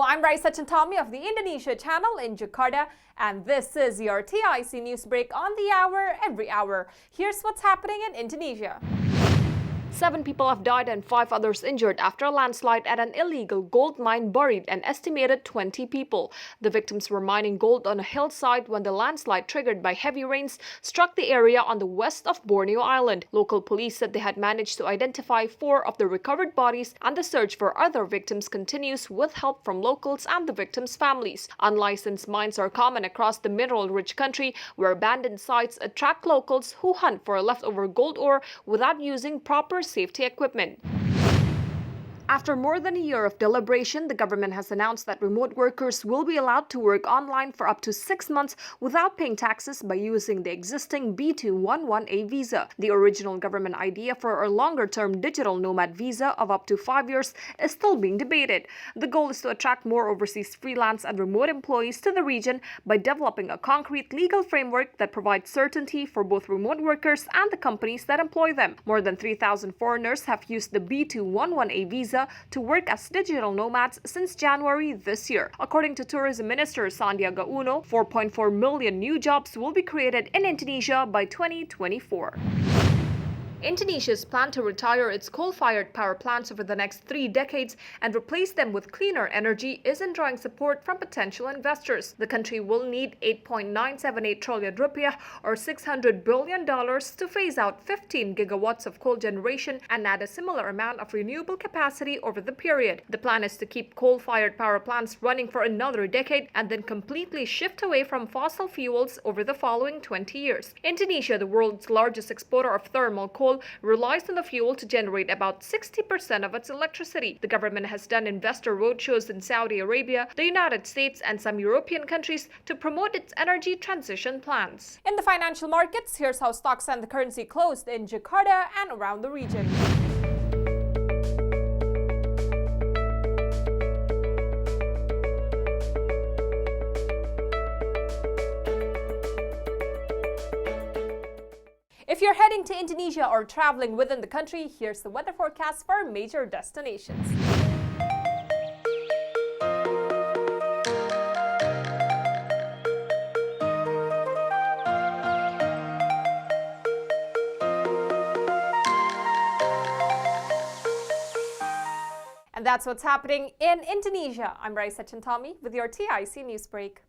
I'm Raisa Chantami of the Indonesia channel in Jakarta, and this is your TIC News Break on the hour, every hour. Here's what's happening in Indonesia. 7 people have died and 5 others injured after a landslide at an illegal gold mine buried an estimated 20 people. The victims were mining gold on a hillside when the landslide triggered by heavy rains struck the area on the west of Borneo Island. Local police said they had managed to identify 4 of the recovered bodies, and the search for other victims continues with help from locals and the victims' families. Unlicensed mines are common across the mineral-rich country, where abandoned sites attract locals who hunt for leftover gold ore without using proper safety equipment. After more than a year of deliberation, the government has announced that remote workers will be allowed to work online for up to 6 months without paying taxes by using the existing B211A visa. The original government idea for a longer-term digital nomad visa of up to 5 years is still being debated. The goal is to attract more overseas freelance and remote employees to the region by developing a concrete legal framework that provides certainty for both remote workers and the companies that employ them. More than 3,000 foreigners have used the B211A visa to work as digital nomads since January this year. According to Tourism Minister Sandiaga Uno, 4.4 million new jobs will be created in Indonesia by 2024. Indonesia's plan to retire its coal-fired power plants over the next 3 decades and replace them with cleaner energy is enjoying support from potential investors. The country will need 8.978 trillion rupiah or $600 billion to phase out 15 gigawatts of coal generation and add a similar amount of renewable capacity over the period. The plan is to keep coal-fired power plants running for another decade and then completely shift away from fossil fuels over the following 20 years. Indonesia, the world's largest exporter of thermal coal, relies on the fuel to generate about 60% of its electricity. The government has done investor roadshows in Saudi Arabia, the United States, and some European countries to promote its energy transition plans. In the financial markets, here's how stocks and the currency closed in Jakarta and around the region. If you're heading to Indonesia or traveling within the country, here's the weather forecast for major destinations. And that's what's happening in Indonesia. I'm Raisa Chantami with your TIC News Break.